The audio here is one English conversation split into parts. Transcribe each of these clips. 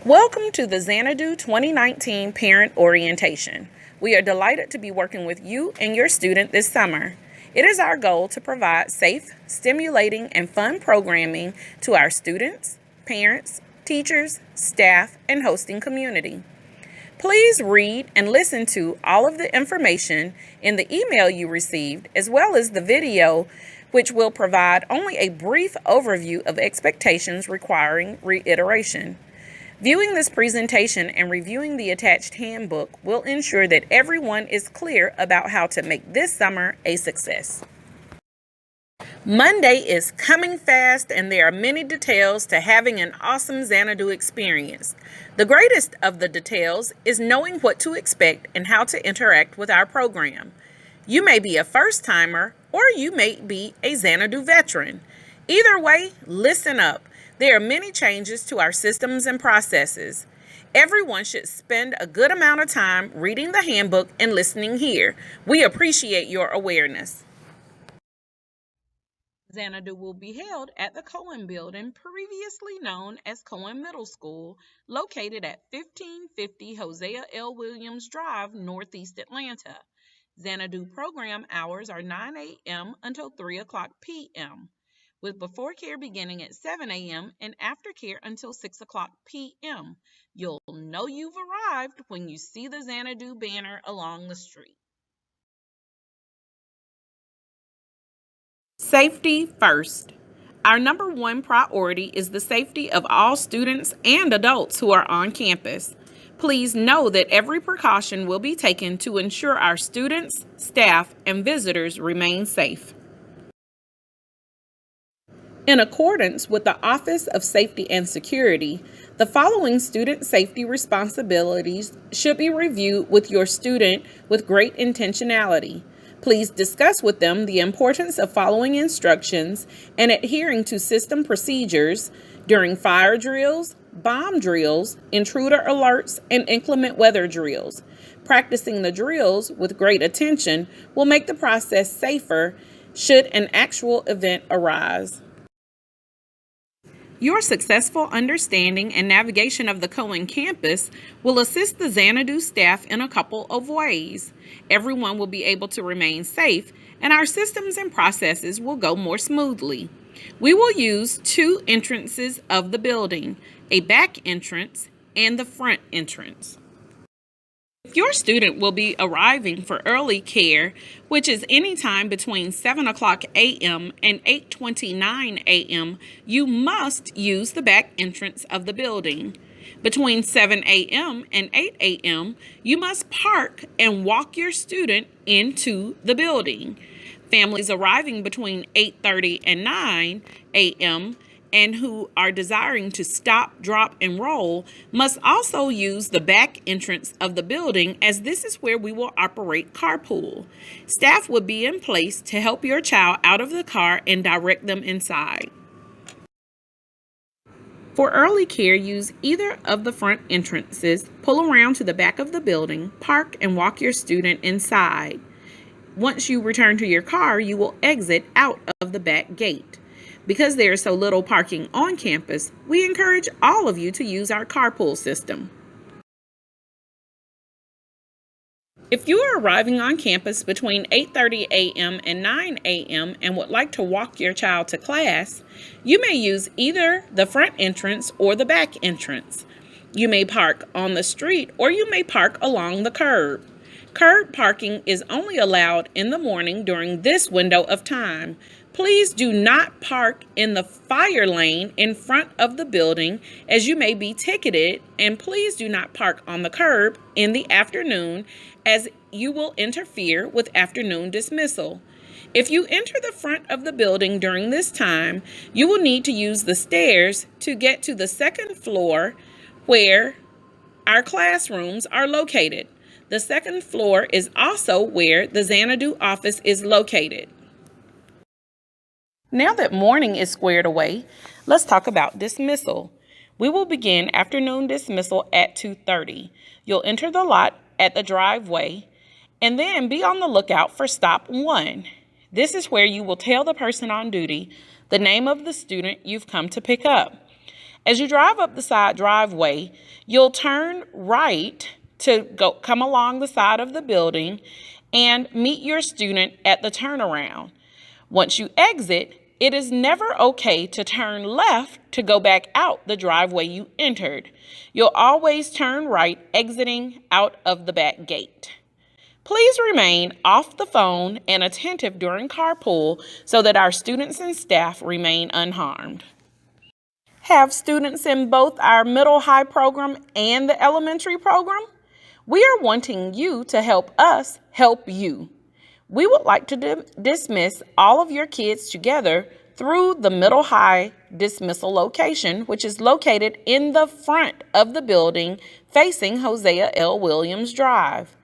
Welcome to the Xanadu 2019 Parent Orientation. We are delighted to be working with you and your student this summer. It is our goal to provide safe, stimulating, and fun programming to our students, parents, teachers, staff, and hosting community. Please read and listen to all of the information in the email you received, as well as the video, which will provide only a brief overview of expectations requiring reiteration. Viewing this presentation and reviewing the attached handbook will ensure that everyone is clear about how to make this summer a success. Monday is coming fast, and there are many details to having an awesome Xanadu experience. The greatest of the details is knowing what to expect and how to interact with our program. You may be a first-timer or you may be a Xanadu veteran. Either way, listen up. There are many changes to our systems and processes. Everyone should spend a good amount of time reading the handbook and listening here. We appreciate your awareness. Xanadu will be held at the Cohen Building, previously known as Cohen Middle School, located at 1550 Hosea L. Williams Drive, Northeast Atlanta. Xanadu program hours are 9 a.m. until 3 o'clock p.m. with before care beginning at 7 a.m. and after care until 6 o'clock p.m. You'll know you've arrived when you see the Xanadu banner along the street. Safety first. Our number one priority is the safety of all students and adults who are on campus. Please know that every precaution will be taken to ensure our students, staff, and visitors remain safe. In accordance with the Office of Safety and Security, the following student safety responsibilities should be reviewed with your student with great intentionality. Please discuss with them the importance of following instructions and adhering to system procedures during fire drills, bomb drills, intruder alerts, and inclement weather drills. Practicing the drills with great attention will make the process safer should an actual event arise. Your successful understanding and navigation of the Cohen campus will assist the Xanadu staff in a couple of ways. Everyone will be able to remain safe, and our systems and processes will go more smoothly. We will use two entrances of the building, a back entrance and the front entrance. If your student will be arriving for early care, which is any time between 7 o'clock a.m. and 8:29 a.m., you must use the back entrance of the building. Between 7 a.m. and 8 a.m., you must park and walk your student into the building. Families arriving between 8:30 and 9 a.m. and who are desiring to stop, drop, and roll must also use the back entrance of the building, as this is where we will operate carpool. Staff will be in place to help your child out of the car and direct them inside. For early care, use either of the front entrances, pull around to the back of the building, park, and walk your student inside. Once you return to your car, you will exit out of the back gate. Because there is so little parking on campus, we encourage all of you to use our carpool system. If you are arriving on campus between 8:30 a.m. and 9 a.m. and would like to walk your child to class, you may use either the front entrance or the back entrance. You may park on the street or you may park along the curb. Curb parking is only allowed in the morning during this window of time. Please do not park in the fire lane in front of the building, as you may be ticketed, and please do not park on the curb in the afternoon, as you will interfere with afternoon dismissal. If you enter the front of the building during this time, you will need to use the stairs to get to the second floor where our classrooms are located. The second floor is also where the Xanadu office is located. Now that morning is squared away, let's talk about dismissal. We will begin afternoon dismissal at 2:30. You'll enter the lot at the driveway and then be on the lookout for stop 1. This is where you will tell the person on duty the name of the student you've come to pick up. As you drive up the side driveway, you'll turn right to come along the side of the building and meet your student at the turnaround. Once you exit, it is never okay to turn left to go back out the driveway you entered. You'll always turn right, exiting out of the back gate. Please remain off the phone and attentive during carpool so that our students and staff remain unharmed. Have students in both our middle high program and the elementary program? We are wanting you to help us help you. We would like to dismiss all of your kids together through the middle high dismissal location, which is located in the front of the building facing Hosea L. Williams Drive.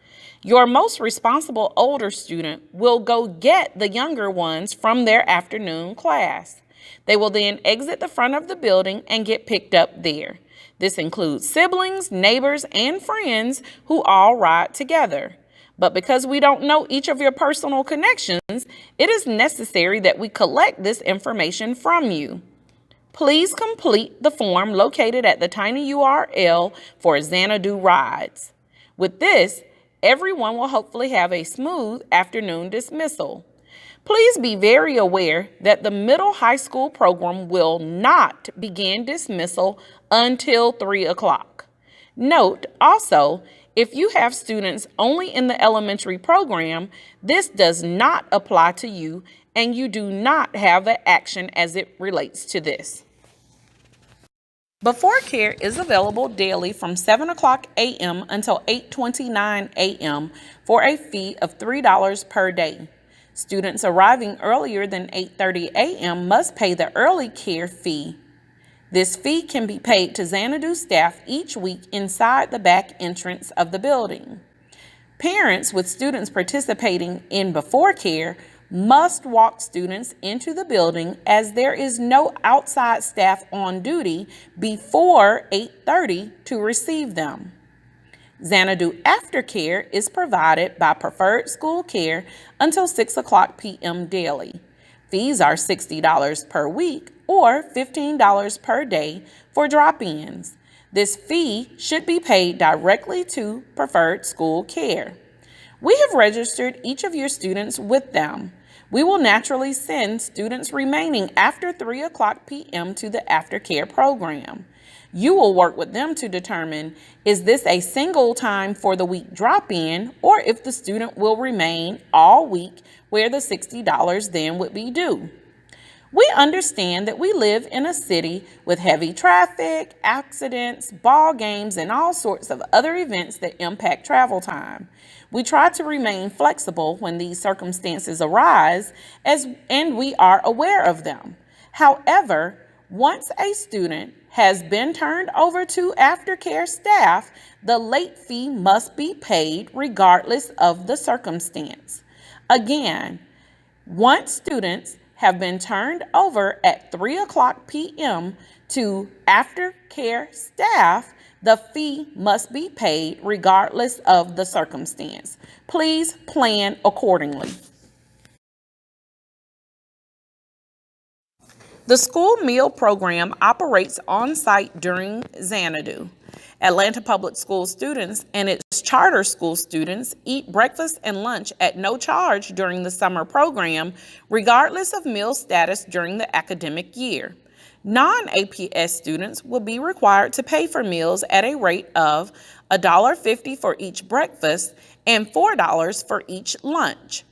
Your most responsible older student will go get the younger ones from their afternoon class. They will then exit the front of the building and get picked up there. This includes siblings, neighbors, and friends who all ride together. But because we don't know each of your personal connections, it is necessary that we collect this information from you. Please complete the form located at the tiny URL for Xanadu Rides. With this, everyone will hopefully have a smooth afternoon dismissal. Please be very aware that the middle high school program will not begin dismissal until 3 o'clock. Note also, if you have students only in the elementary program, this does not apply to you and you do not have an action as it relates to this. Before Care is available daily from 7 o'clock a.m. until 8:29 a.m. for a fee of $3 per day. Students arriving earlier than 8:30 a.m. must pay the early care fee. This fee can be paid to Xanadu staff each week inside the back entrance of the building. Parents with students participating in Before Care must walk students into the building as there is no outside staff on duty before 8:30 to receive them. Xanadu Aftercare is provided by Preferred School Care until 6 o'clock p.m. daily. Fees are $60 per week or $15 per day for drop-ins. This fee should be paid directly to Preferred School Care. We have registered each of your students with them. We will naturally send students remaining after 3 o'clock p.m. to the aftercare program. You will work with them to determine is this a single time for the week drop-in or if the student will remain all week where the $60 then would be due. We understand that we live in a city with heavy traffic, accidents, ball games, and all sorts of other events that impact travel time. We try to remain flexible when these circumstances arise, and we are aware of them. However, once a student has been turned over to aftercare staff, the late fee must be paid regardless of the circumstance. Again, once students have been turned over at 3 o'clock p.m. to aftercare staff, the fee must be paid regardless of the circumstance. Please plan accordingly. The school meal program operates on-site during Xanadu. Atlanta Public School students and its charter school students eat breakfast and lunch at no charge during the summer program, regardless of meal status during the academic year. Non-APS students will be required to pay for meals at a rate of $1.50 for each breakfast and $4 for each lunch.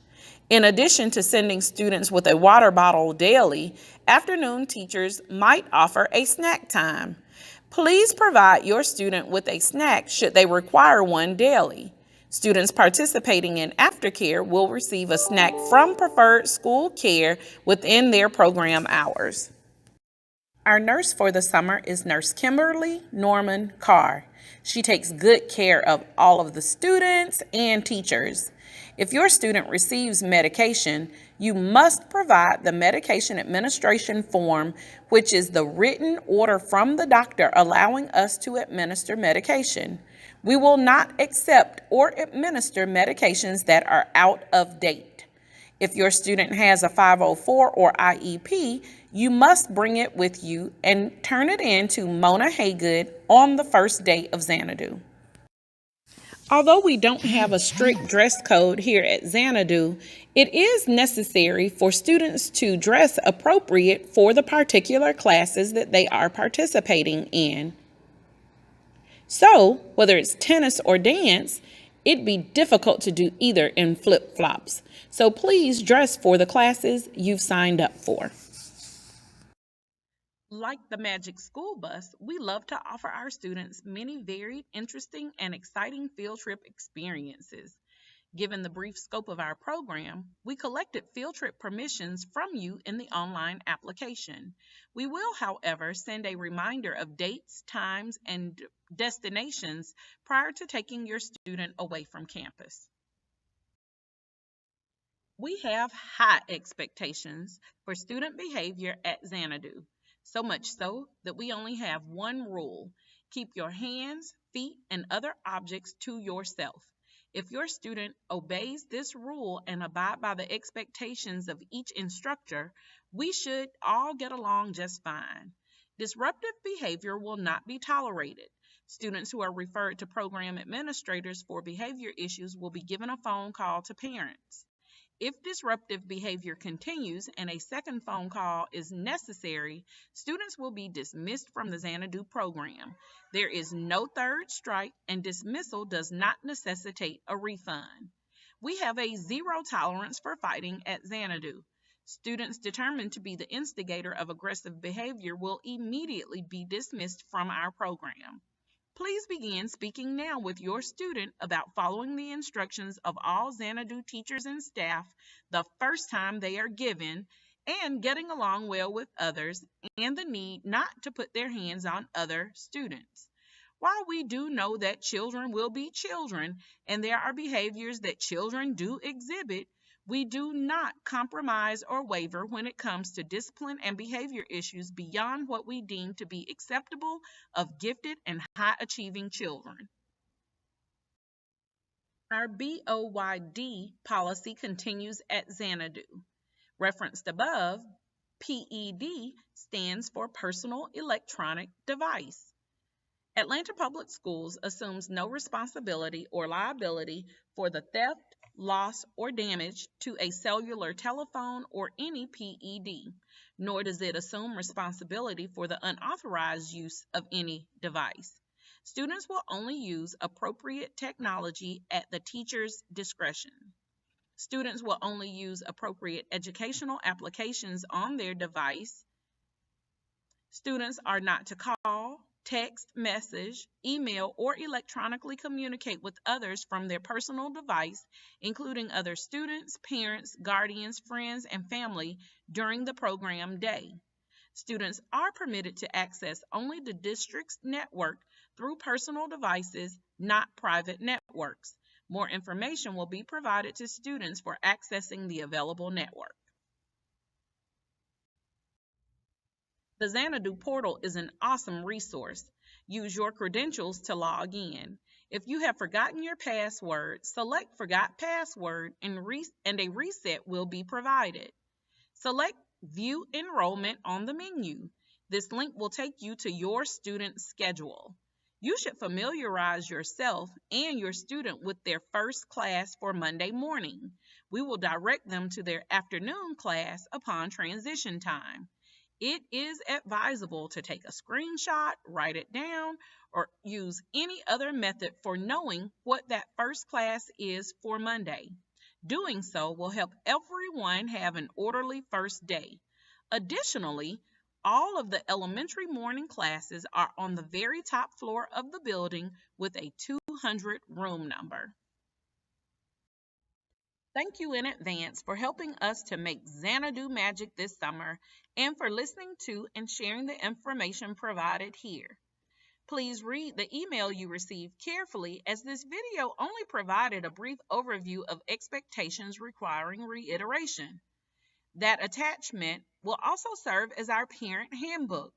In addition to sending students with a water bottle daily, afternoon teachers might offer a snack time. Please provide your student with a snack should they require one daily. Students participating in aftercare will receive a snack from Preferred School Care within their program hours. Our nurse for the summer is Nurse Kimberly Norman Carr. She takes good care of all of the students and teachers. If your student receives medication, you must provide the medication administration form, which is the written order from the doctor allowing us to administer medication. We will not accept or administer medications that are out of date. If your student has a 504 or IEP, You must bring it with you and turn it in to Mona Haygood on the first day of Xanadu. Although we don't have a strict dress code here at Xanadu, it is necessary for students to dress appropriate for the particular classes that they are participating in. So, whether it's tennis or dance, it'd be difficult to do either in flip-flops. So please dress for the classes you've signed up for. Like the Magic School Bus, we love to offer our students many varied, interesting, and exciting field trip experiences. Given the brief scope of our program, we collected field trip permissions from you in the online application. We will, however, send a reminder of dates, times, and destinations prior to taking your student away from campus. We have high expectations for student behavior at Xanadu, so much so that we only have one rule: keep your hands, feet, and other objects to yourself. If your student obeys this rule and abide by the expectations of each instructor, we should all get along just fine. Disruptive behavior will not be tolerated. Students who are referred to program administrators for behavior issues will be given a phone call to parents. If disruptive behavior continues and a second phone call is necessary, students will be dismissed from the Xanadu program. There is no third strike, and dismissal does not necessitate a refund. We have a zero tolerance for fighting at Xanadu. Students determined to be the instigator of aggressive behavior will immediately be dismissed from our program. Please begin speaking now with your student about following the instructions of all Xanadu teachers and staff the first time they are given, and getting along well with others, and the need not to put their hands on other students. While we do know that children will be children and there are behaviors that children do exhibit, we do not compromise or waver when it comes to discipline and behavior issues beyond what we deem to be acceptable of gifted and high achieving children. Our BOYD policy continues at Xanadu. Referenced above, PED stands for Personal Electronic Device. Atlanta Public Schools assumes no responsibility or liability for the theft, loss, or damage to a cellular telephone or any PED, nor does it assume responsibility for the unauthorized use of any device. Students will only use appropriate technology at the teacher's discretion. Students will only use appropriate educational applications on their device. Students are not to call, text, message, email, or electronically communicate with others from their personal device, including other students, parents, guardians, friends, and family during the program day. Students are permitted to access only the district's network through personal devices, not private networks. More information will be provided to students for accessing the available network. The Xanadu portal is an awesome resource. Use your credentials to log in. If you have forgotten your password, select Forgot Password and a reset will be provided. Select View Enrollment on the menu. This link will take you to your student's schedule. You should familiarize yourself and your student with their first class for Monday morning. We will direct them to their afternoon class upon transition time. It is advisable to take a screenshot, write it down, or use any other method for knowing what that first class is for Monday. Doing so will help everyone have an orderly first day. Additionally, all of the elementary morning classes are on the very top floor of the building with a 200 room number. Thank you in advance for helping us to make Xanadu magic this summer and for listening to and sharing the information provided here. Please read the email you received carefully, as this video only provided a brief overview of expectations requiring reiteration. That attachment will also serve as our parent handbook.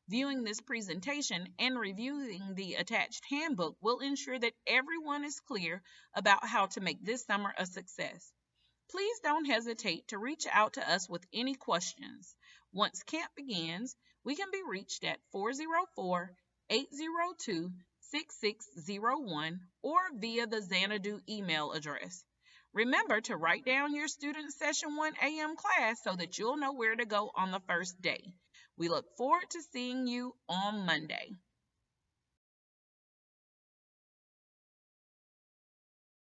Viewing this presentation and reviewing the attached handbook will ensure that everyone is clear about how to make this summer a success. Please don't hesitate to reach out to us with any questions. Once camp begins, we can be reached at 404-802-6601 or via the Xanadu email address. Remember to write down your student Session 1 AM class so that you'll know where to go on the first day. We look forward to seeing you on Monday.